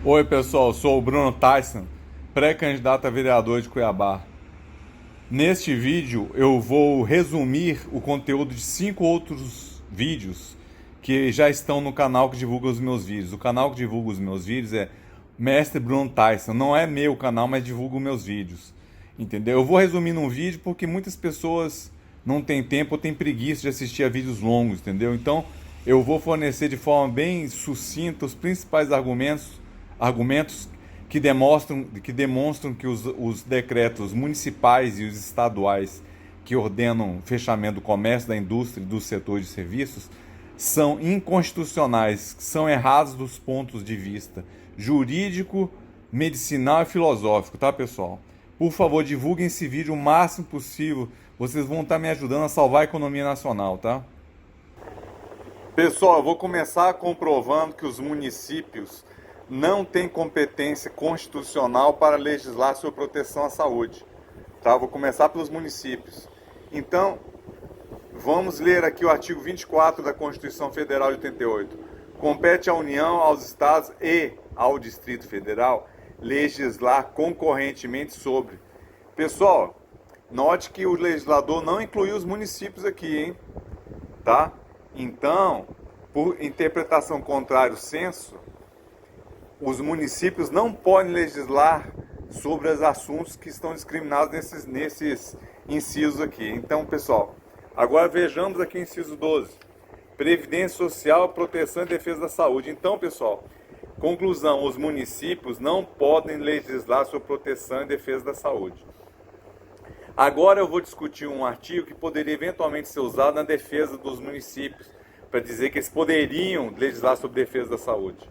Oi pessoal, sou o Bruno Tyson, pré-candidato a vereador de Cuiabá. Neste vídeo eu vou resumir o conteúdo de 5 outros vídeos que já estão no canal que divulga os meus vídeos. O canal que divulga os meus vídeos é Mestre Bruno Tyson, não é meu canal, mas divulga os meus vídeos. Entendeu? Eu vou resumir num vídeo porque muitas pessoas não têm tempo ou têm preguiça de assistir a vídeos longos, entendeu? Então eu vou fornecer de forma bem sucinta os principais argumentos que demonstram que os decretos municipais e os estaduais que ordenam o fechamento do comércio, da indústria e do setor de serviços são inconstitucionais, são errados dos pontos de vista jurídico, medicinal e filosófico, tá, pessoal? Por favor, divulguem esse vídeo o máximo possível. Vocês vão estar me ajudando a salvar a economia nacional, tá? Pessoal, eu vou começar comprovando que os municípios não têm competência constitucional para legislar sobre proteção à saúde. Tá? Vou começar pelos municípios. Então, vamos ler aqui o artigo 24 da Constituição Federal de 88. Compete à União, aos Estados e ao Distrito Federal legislar concorrentemente sobre. Pessoal, note que o legislador não incluiu os municípios aqui, hein? Tá? Então, por interpretação contrária ao censo, os municípios não podem legislar sobre os assuntos que estão discriminados nesses incisos aqui. Então, pessoal, agora vejamos aqui o inciso 12. Previdência Social, Proteção e Defesa da Saúde. Então, pessoal, conclusão, os municípios não podem legislar sobre proteção e defesa da saúde. Agora eu vou discutir um artigo que poderia eventualmente ser usado na defesa dos municípios, para dizer que eles poderiam legislar sobre defesa da saúde.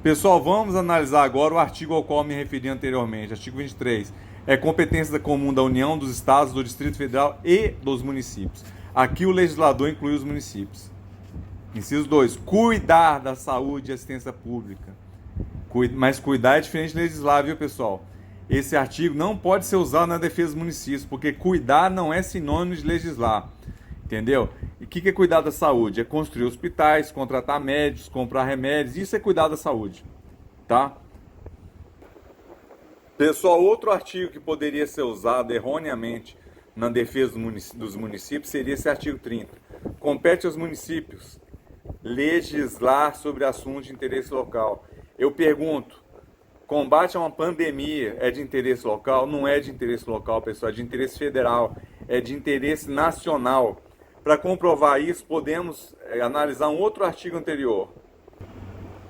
Pessoal, vamos analisar agora o artigo ao qual me referi anteriormente, artigo 23. É competência comum da União, dos Estados, do Distrito Federal e dos municípios. Aqui o legislador inclui os municípios. Inciso 2. Cuidar da saúde e assistência pública. Mas cuidar é diferente de legislar, viu, pessoal? Esse artigo não pode ser usado na defesa dos municípios, porque cuidar não é sinônimo de legislar. Entendeu? E o que é cuidar da saúde? É construir hospitais, contratar médicos, comprar remédios. Isso é cuidar da saúde. Tá? Pessoal, outro artigo que poderia ser usado erroneamente na defesa dos municípios seria esse artigo 30. Compete aos municípios legislar sobre assuntos de interesse local. Eu pergunto, combate a uma pandemia é de interesse local? Não é de interesse local, pessoal, é de interesse federal, é de interesse nacional. Para comprovar isso, podemos analisar um outro artigo anterior.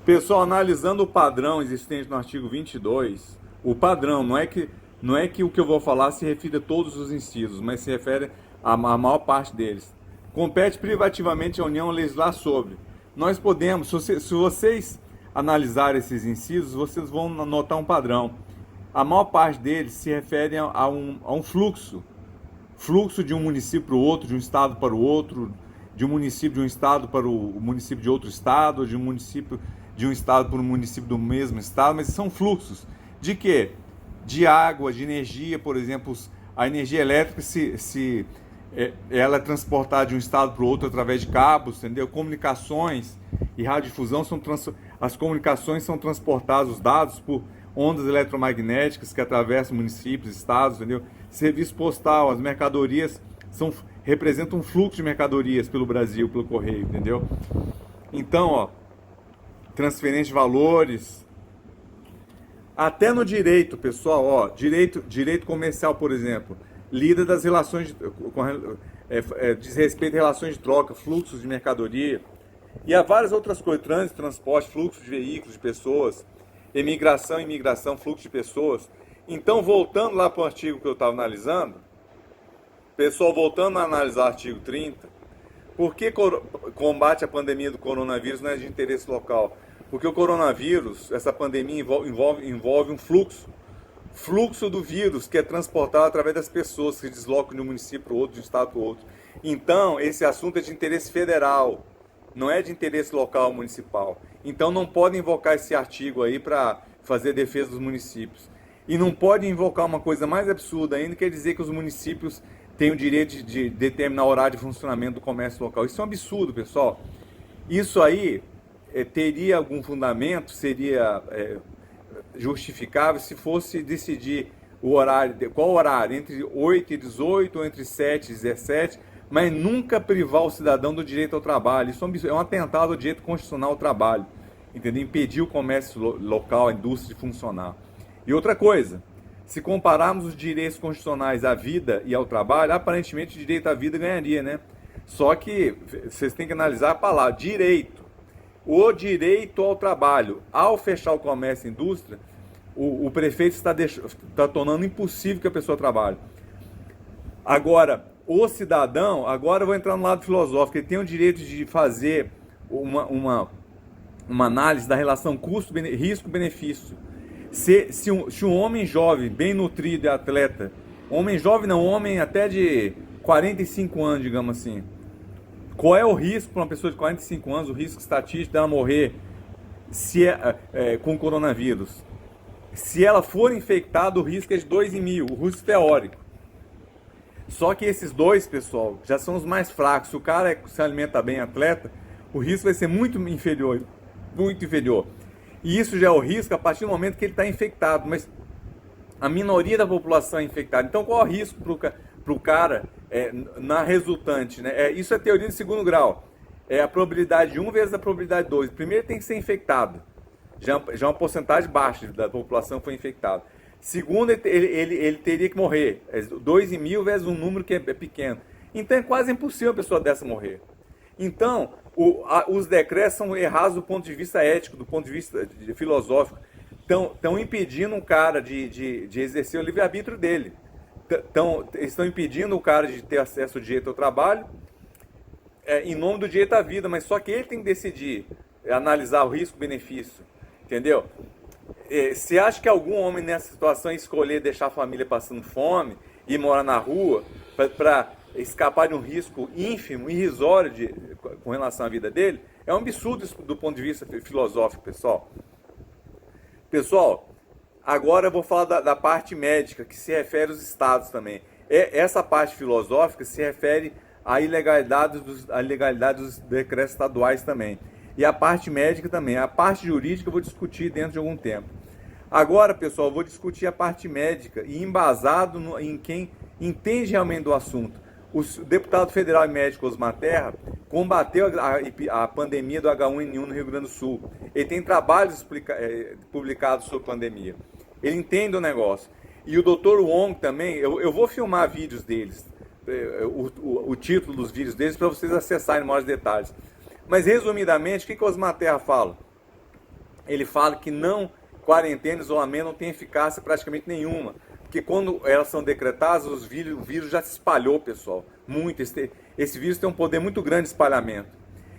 Pessoal, analisando o padrão existente no artigo 22, o padrão não é que o que eu vou falar se refere a todos os incisos, mas se refere à maior parte deles. Compete privativamente à União legislar sobre. Nós podemos, se vocês analisarem esses incisos, vocês vão notar um padrão. A maior parte deles se refere a um fluxo de um município para o outro, de um estado para o outro, de um município de um estado para o município de outro estado, de um município de um estado para um município do mesmo estado, mas são fluxos de quê? De água, de energia, por exemplo, a energia elétrica ela é transportada de um estado para o outro através de cabos, entendeu? Comunicações e radiodifusão as comunicações são transportadas, os dados por ondas eletromagnéticas que atravessam municípios, estados, entendeu? Serviço postal, as mercadorias representam um fluxo de mercadorias pelo Brasil, pelo correio, entendeu? Então, ó, transferência de valores, até no direito, pessoal, ó, direito comercial, por exemplo, lida das relações, diz respeito a relações de troca, fluxos de mercadoria, e há várias outras coisas, trânsito, transporte, fluxo de veículos, de pessoas, imigração, fluxo de pessoas. Então, voltando lá para o artigo que eu estava analisando, pessoal, voltando a analisar o artigo 30, por que combate à pandemia do coronavírus não é de interesse local? Porque o coronavírus, essa pandemia envolve um fluxo do vírus que é transportado através das pessoas que se deslocam de um município para o outro, de um estado para o outro. Então, esse assunto é de interesse federal, não é de interesse local municipal. Então, não pode invocar esse artigo aí para fazer defesa dos municípios. E não pode invocar uma coisa mais absurda ainda, que é dizer que os municípios têm o direito de determinar o horário de funcionamento do comércio local. Isso é um absurdo, pessoal. Isso aí teria algum fundamento, seria justificável se fosse decidir o horário, qual horário, entre 8 e 18 ou entre 7 e 17, mas nunca privar o cidadão do direito ao trabalho. Isso é um atentado ao direito constitucional ao trabalho, entendeu? Impedir o comércio local, a indústria de funcionar. E outra coisa, se compararmos os direitos constitucionais à vida e ao trabalho, aparentemente o direito à vida ganharia, né? Só que vocês têm que analisar a palavra direito. O direito ao trabalho, ao fechar o comércio e a indústria, o prefeito está tornando impossível que a pessoa trabalhe. Agora, o cidadão, agora eu vou entrar no lado filosófico, ele tem o direito de fazer uma análise da relação risco-benefício. Se um homem jovem, bem nutrido e atleta, homem jovem não, homem até de 45 anos, digamos assim, qual é o risco para uma pessoa de 45 anos, o risco estatístico dela morrer com coronavírus? Se ela for infectada, o risco é de 2 em 1000, o risco teórico. Só que esses dois, pessoal, já são os mais fracos. Se o cara se alimenta bem, atleta, o risco vai ser muito inferior, muito inferior. E isso já é o risco a partir do momento que ele está infectado, mas a minoria da população é infectada. Então qual é o risco para o cara na resultante? Né? Isso é teoria de segundo grau. É a probabilidade 1 vezes a probabilidade 2. Primeiro tem que ser infectado. Já é uma porcentagem baixa da população foi infectada. Segundo, ele teria que morrer. 2 em 1000 vezes um número que é pequeno. Então é quase impossível uma pessoa dessa morrer. Então, os decretos são errados do ponto de vista ético, do ponto de vista filosófico. Estão impedindo um cara de exercer o livre-arbítrio dele. Estão impedindo o cara de ter acesso ao direito ao trabalho em nome do direito à vida, mas só que ele tem que decidir, analisar o risco-benefício. Entendeu? Você acha que algum homem nessa situação ia escolher deixar a família passando fome e morar na rua para escapar de um risco ínfimo, irrisório com relação à vida dele? É um absurdo isso do ponto de vista filosófico, pessoal. Pessoal, agora eu vou falar da parte médica, que se refere aos estados também. Essa parte filosófica se refere à ilegalidade dos decretos estaduais também. E a parte médica também. A parte jurídica eu vou discutir dentro de algum tempo. Agora, pessoal, eu vou discutir a parte médica e embasado em quem entende realmente do assunto. O deputado federal e médico Osmar Terra combateu a pandemia do H1N1 no Rio Grande do Sul. Ele tem trabalhos publicados sobre pandemia. Ele entende o negócio. E o Dr. Wong também, eu vou filmar vídeos deles, o título dos vídeos deles, para vocês acessarem mais detalhes. Mas, resumidamente, o que o Osmar Terra fala? Ele fala que quarentena e isolamento não tem eficácia praticamente nenhuma. Porque quando elas são decretadas, o vírus já se espalhou, pessoal. Muito. Esse vírus tem um poder muito grande de espalhamento.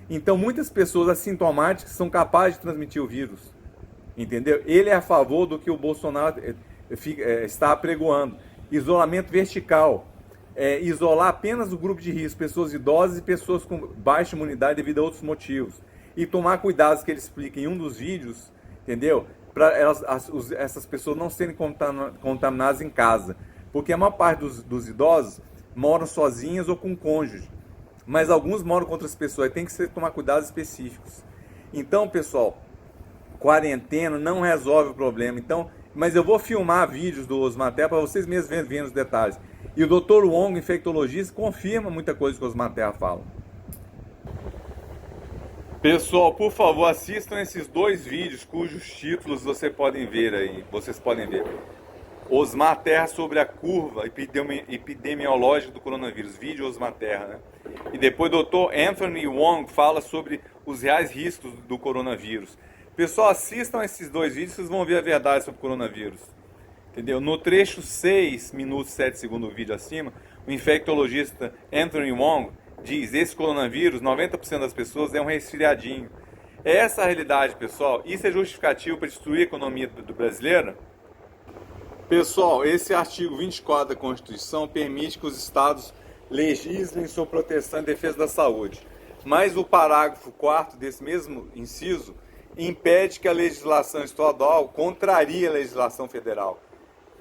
Então, muitas pessoas assintomáticas são capazes de transmitir o vírus. Entendeu? Ele é a favor do que o Bolsonaro está apregoando. Isolamento vertical. Isolar apenas o grupo de risco, pessoas idosas e pessoas com baixa imunidade devido a outros motivos. E tomar cuidados que ele explica em um dos vídeos, entendeu? Para essas pessoas não serem contaminadas em casa. Porque a maior parte dos idosos moram sozinhas ou com cônjuge. Mas alguns moram com outras pessoas, tem que tomar cuidados específicos. Então, pessoal, quarentena não resolve o problema. Então, mas eu vou filmar vídeos do Osmar Terra para vocês mesmos verem os detalhes. E o Dr. Wong, infectologista, confirma muita coisa que o Osmar Terra fala. Pessoal, por favor, assistam esses dois vídeos cujos títulos vocês podem ver aí. Osmar Terra sobre a curva epidemiológica do coronavírus. Vídeo Osmar Terra, né? E depois o Dr. Anthony Wong fala sobre os reais riscos do coronavírus. Pessoal, assistam esses dois vídeos, vocês vão ver a verdade sobre o coronavírus. Entendeu? No trecho 6 minutos e 7 segundos do vídeo acima, o infectologista Anthony Wong diz: esse coronavírus, 90% das pessoas é um resfriadinho. É essa a realidade, pessoal. Isso é justificativo para destruir a economia do brasileira? Pessoal, esse artigo 24 da Constituição permite que os estados legislem sobre proteção e defesa da saúde. Mas o parágrafo 4º desse mesmo inciso impede que a legislação estadual contrarie a legislação federal.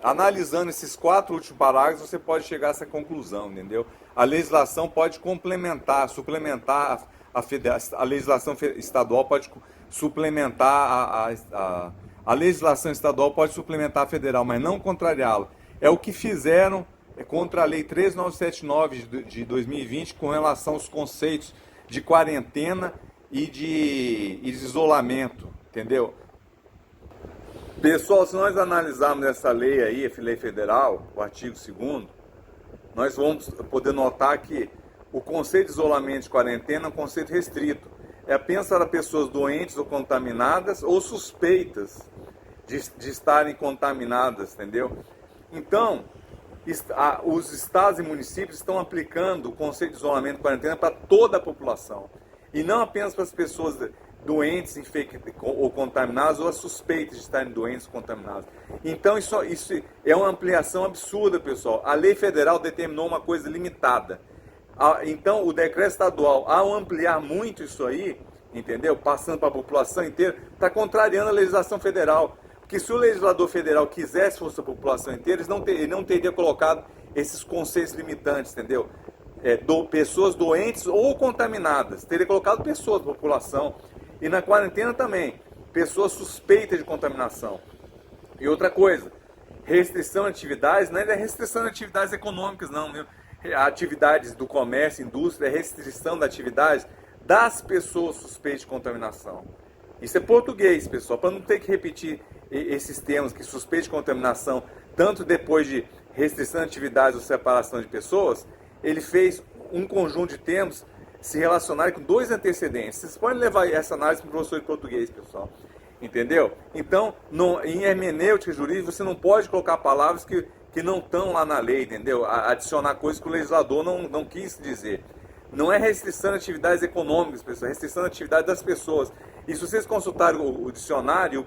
Analisando esses 4 últimos parágrafos, você pode chegar a essa conclusão, entendeu? A legislação pode complementar, suplementar a legislação estadual, suplementar a legislação estadual, pode suplementar a federal, mas não contrariá-la. É o que fizeram contra a Lei 13979 de 2020 com relação aos conceitos de quarentena e de isolamento, entendeu? Pessoal, se nós analisarmos essa lei aí, a lei federal, o artigo 2º, nós vamos poder notar que o conceito de isolamento de quarentena é um conceito restrito. É apenas para pessoas doentes ou contaminadas ou suspeitas de estarem contaminadas, entendeu? Então, os estados e municípios estão aplicando o conceito de isolamento de quarentena para toda a população. E não apenas para as pessoas doentes ou contaminadas ou as suspeitas de estarem doentes ou contaminadas. Então isso é uma ampliação absurda, pessoal. A lei federal determinou uma coisa limitada. Então o decreto estadual, ao ampliar muito isso aí, entendeu? Passando para a população inteira, está contrariando a legislação federal. Porque se o legislador federal quisesse fosse a população inteira, ele não teria colocado esses conceitos limitantes, entendeu? Pessoas doentes ou contaminadas. Teria colocado pessoas da população. E na quarentena também, pessoas suspeitas de contaminação. E outra coisa, restrição de atividades, não é restrição de atividades econômicas, não. Atividades do comércio, indústria, é restrição da atividade das pessoas suspeitas de contaminação. Isso é português, pessoal, para não ter que repetir esses termos, que suspeita de contaminação, tanto depois de restrição de atividades ou separação de pessoas, ele fez um conjunto de termos se relacionarem com 2 antecedentes. Vocês podem levar essa análise para o professor de português, pessoal. Entendeu? Então, em hermenêutica jurídica, você não pode colocar palavras que não estão lá na lei, entendeu? Adicionar coisas que o legislador não quis dizer. Não é restrição de atividades econômicas, pessoal, é restrição de atividade das pessoas. E se vocês consultarem o dicionário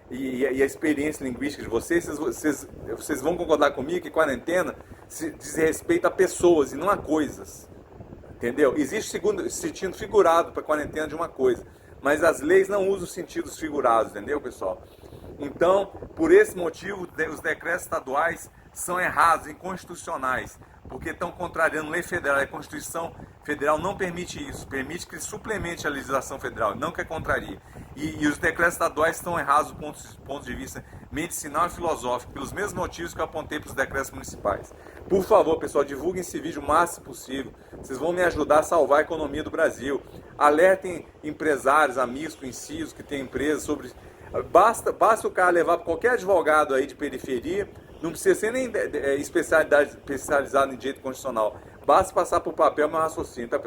e a experiência linguística de vocês vão concordar comigo que quarentena diz respeito a pessoas e não a coisas. Entendeu? Existe sentido figurado para quarentena de uma coisa, mas as leis não usam sentidos figurados, entendeu, pessoal? Então, por esse motivo, os decretos estaduais são errados, inconstitucionais, porque estão contrariando a lei federal. A Constituição Federal não permite isso, permite que suplemente a legislação federal, não que contrarie. E os decretos estaduais estão errados do ponto de vista medicinal e filosófico, pelos mesmos motivos que eu apontei para os decretos municipais. Por favor, pessoal, divulguem esse vídeo o máximo possível. Vocês vão me ajudar a salvar a economia do Brasil. Alertem empresários, amigos, conhecidos que têm empresas sobre... Basta o cara levar para qualquer advogado aí de periferia, não precisa ser nem especializado em direito constitucional. Basta passar por papel meu raciocínio, tá, pessoal?